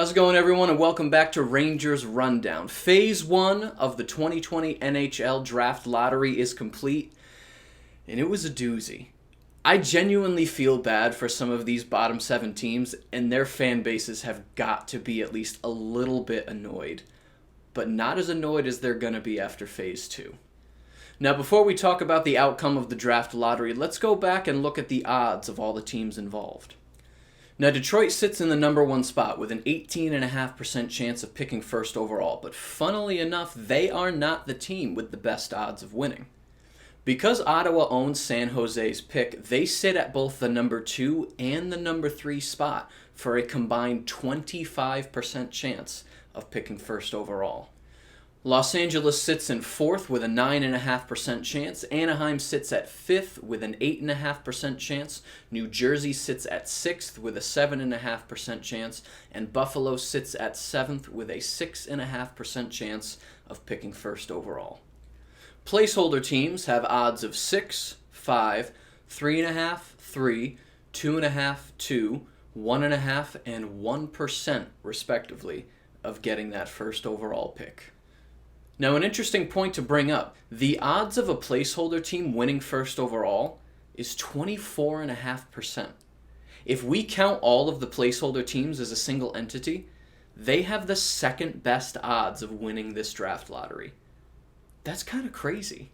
How's it going, everyone, and welcome back to Rangers Rundown. Phase 1 of the 2020 NHL Draft Lottery is complete, and it was a doozy. I genuinely feel bad for some of these bottom 7 teams, and their fan bases have got to be at least a little bit annoyed, but not as annoyed as they're going to be after Phase 2. Now, before we talk about the outcome of the Draft Lottery, let's go back and look at the odds of all the teams involved. Now, Detroit sits in the number 1 spot with an 18.5% chance of picking first overall, but funnily enough, they are not the team with the best odds of winning. Because Ottawa owns San Jose's pick, they sit at both the number 2 and the number 3 spot for a combined 25% chance of picking first overall. Los Angeles sits in 4th with a 9.5% chance. Anaheim sits at 5th with an 8.5% chance. New Jersey sits at 6th with a 7.5% chance. And Buffalo sits at 7th with a 6.5% chance of picking first overall. Placeholder teams have odds of 6, 5, 3.5, 3, 2.5, 2, 1.5, and 1% respectively of getting that first overall pick. Now, an interesting point to bring up, the odds of a placeholder team winning first overall is 24.5%. If we count all of the placeholder teams as a single entity, they have the second best odds of winning this draft lottery. That's kind of crazy.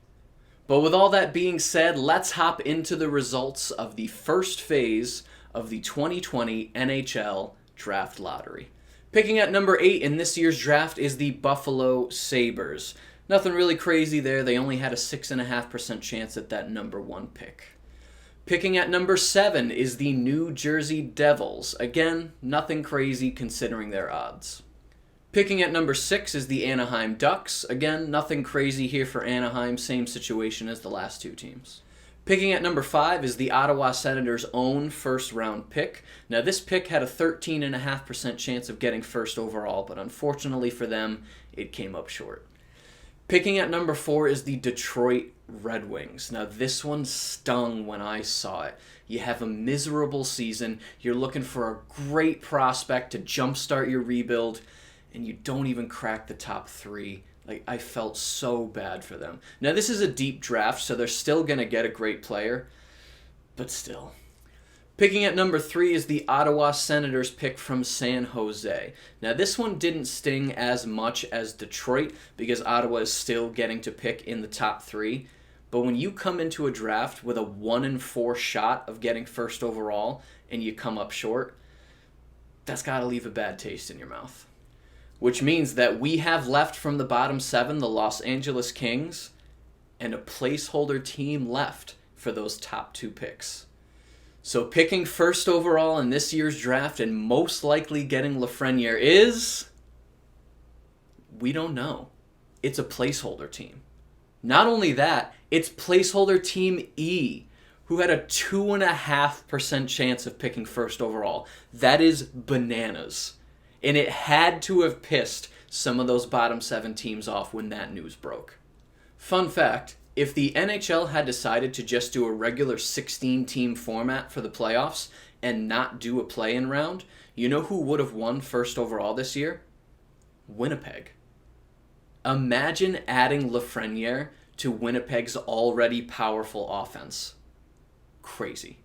But with all that being said, let's hop into the results of the first phase of the 2020 NHL Draft Lottery. Picking at number 8 in this year's draft is the Buffalo Sabres. Nothing really crazy there. They only had a 6.5% chance at that number 1 pick. Picking at number 7 is the New Jersey Devils. Again, nothing crazy considering their odds. Picking at number 6 is the Anaheim Ducks. Again, nothing crazy here for Anaheim. Same situation as the last 2 teams. Picking at number 5 is the Ottawa Senators' own first-round pick. Now, this pick had a 13.5% chance of getting first overall, but unfortunately for them, it came up short. Picking at number 4 is the Detroit Red Wings. Now, this one stung when I saw it. You have a miserable season, you're looking for a great prospect to jumpstart your rebuild, and you don't even crack the top 3. I felt so bad for them. Now, this is a deep draft, so they're still going to get a great player, but still. Picking at number 3 is the Ottawa Senators pick from San Jose. Now, this one didn't sting as much as Detroit because Ottawa is still getting to pick in the top 3. But when you come into a draft with a 1 in 4 shot of getting first overall and you come up short, that's got to leave a bad taste in your mouth. Which means that we have left from the bottom 7 the Los Angeles Kings and a placeholder team left for those top 2 picks. So picking first overall in this year's draft and most likely getting Lafreniere is... we don't know. It's a placeholder team. Not only that, it's placeholder team E, who had a 2.5% chance of picking first overall. That is bananas. And it had to have pissed some of those bottom 7 teams off when that news broke. Fun fact, if the NHL had decided to just do a regular 16-team format for the playoffs and not do a play-in round, you know who would have won first overall this year? Winnipeg. Imagine adding Lafreniere to Winnipeg's already powerful offense. Crazy.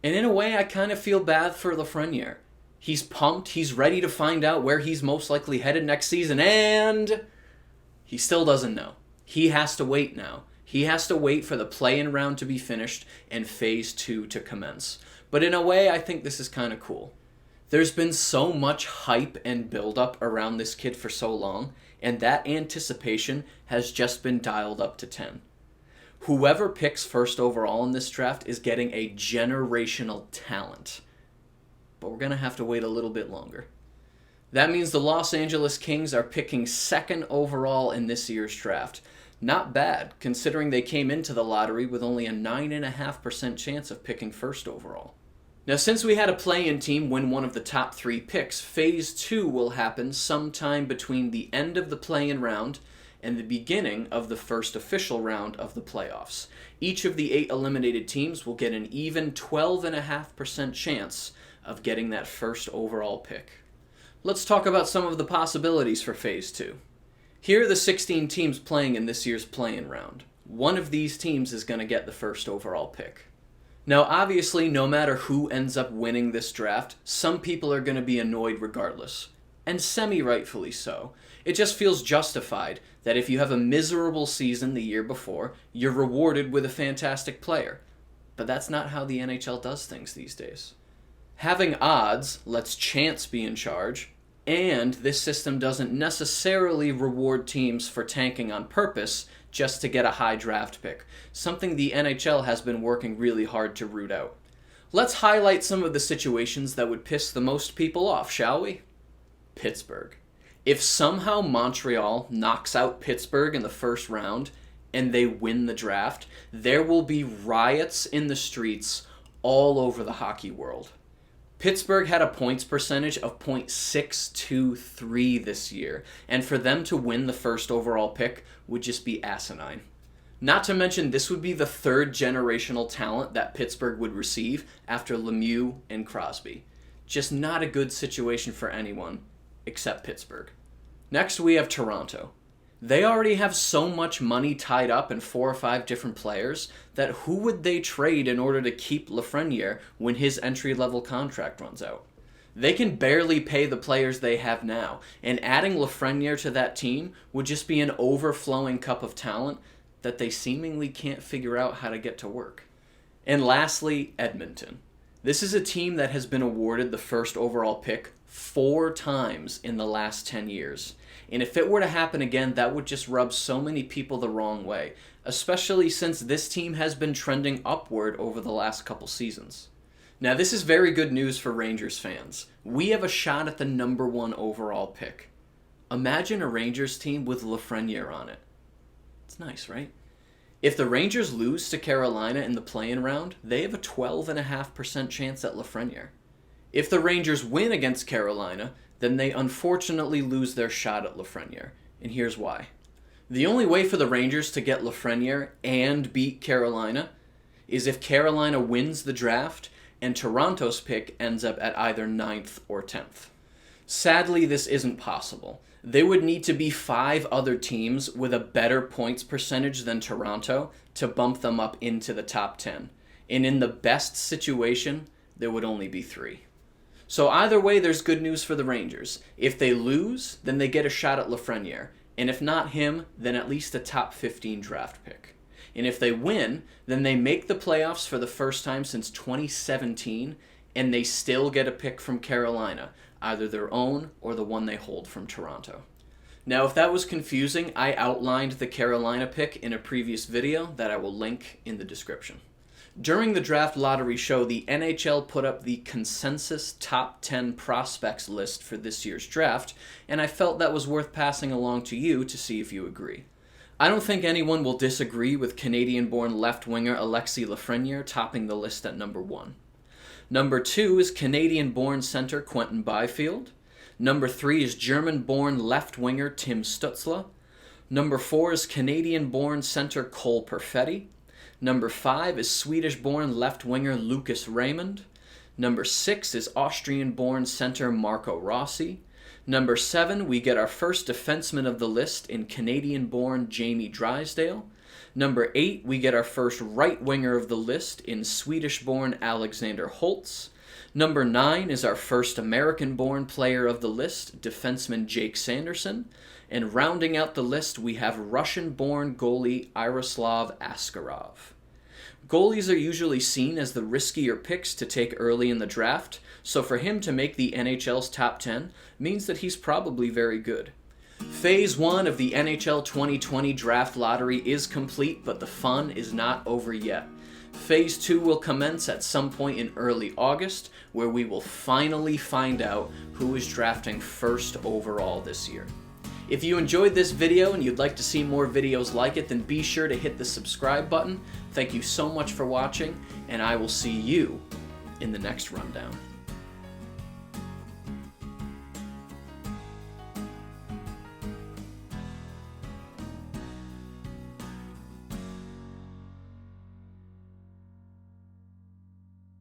And in a way, I kind of feel bad for Lafreniere. He's pumped, he's ready to find out where he's most likely headed next season, and he still doesn't know. He has to wait now. He has to wait for the play-in round to be finished and Phase 2 to commence. But in a way, I think this is kind of cool. There's been so much hype and build-up around this kid for so long, and that anticipation has just been dialed up to 10. Whoever picks first overall in this draft is getting a generational talent. But we're going to have to wait a little bit longer. That means the Los Angeles Kings are picking 2nd overall in this year's draft. Not bad, considering they came into the lottery with only a 9.5% chance of picking first overall. Now, since we had a play-in team win one of the top 3 picks, Phase 2 will happen sometime between the end of the play-in round and the beginning of the first official round of the playoffs. Each of the 8 eliminated teams will get an even 12.5% chance of getting that first overall pick. Let's talk about some of the possibilities for Phase 2. Here are the 16 teams playing in this year's play-in round. One of these teams is going to get the first overall pick. Now, obviously, no matter who ends up winning this draft, some people are going to be annoyed regardless. And semi-rightfully so. It just feels justified that if you have a miserable season the year before, you're rewarded with a fantastic player. But that's not how the NHL does things these days. Having odds lets chance be in charge, and this system doesn't necessarily reward teams for tanking on purpose just to get a high draft pick, something the NHL has been working really hard to root out. Let's highlight some of the situations that would piss the most people off, shall we? Pittsburgh. If somehow Montreal knocks out Pittsburgh in the first round and they win the draft, there will be riots in the streets all over the hockey world. Pittsburgh had a points percentage of .623 this year, and for them to win the first overall pick would just be asinine. Not to mention, this would be the third generational talent that Pittsburgh would receive after Lemieux and Crosby. Just not a good situation for anyone except Pittsburgh. Next, we have Toronto. They already have so much money tied up in 4 or 5 different players that who would they trade in order to keep Lafreniere when his entry-level contract runs out? They can barely pay the players they have now, and adding Lafreniere to that team would just be an overflowing cup of talent that they seemingly can't figure out how to get to work. And lastly, Edmonton. This is a team that has been awarded the first overall pick 4 times in the last 10 years. And if it were to happen again, that would just rub so many people the wrong way, especially since this team has been trending upward over the last couple seasons. Now, this is very good news for Rangers fans. We have a shot at the number 1 overall pick. Imagine a Rangers team with Lafreniere on it. It's nice, right? If the Rangers lose to Carolina in the play-in round, they have a 12.5% chance at Lafreniere. If the Rangers win against Carolina, then they unfortunately lose their shot at Lafreniere, and here's why. The only way for the Rangers to get Lafreniere and beat Carolina is if Carolina wins the draft and Toronto's pick ends up at either 9th or 10th. Sadly, this isn't possible. There would need to be 5 other teams with a better points percentage than Toronto to bump them up into the top 10. And in the best situation, there would only be 3. So either way, there's good news for the Rangers. If they lose, then they get a shot at Lafreniere. And if not him, then at least a top 15 draft pick. And if they win, then they make the playoffs for the first time since 2017, and they still get a pick from Carolina, either their own or the one they hold from Toronto. Now, if that was confusing, I outlined the Carolina pick in a previous video that I will link in the description. During the draft lottery show, the NHL put up the consensus top 10 prospects list for this year's draft, and I felt that was worth passing along to you to see if you agree. I don't think anyone will disagree with Canadian-born left-winger Alexis Lafreniere topping the list at number 1. Number 2 is Canadian-born center Quentin Byfield. Number 3 is German-born left-winger Tim Stützle. Number 4 is Canadian-born center Cole Perfetti. Number 5 is Swedish-born left-winger Lucas Raymond. Number 6 is Austrian-born center Marco Rossi. Number 7, we get our first defenseman of the list in Canadian-born Jamie Drysdale. Number 8, we get our first right winger of the list in Swedish-born Alexander Holtz. Number 9 is our first American-born player of the list, defenseman Jake Sanderson. And rounding out the list, we have Russian-born goalie Yaroslav Askarov. Goalies are usually seen as the riskier picks to take early in the draft, so for him to make the NHL's top 10 means that he's probably very good. Phase 1 of the NHL 2020 draft lottery is complete, but the fun is not over yet. Phase 2 will commence at some point in early August, where we will finally find out who is drafting first overall this year. If you enjoyed this video and you'd like to see more videos like it, then be sure to hit the subscribe button. Thank you so much for watching, and I will see you in the next rundown.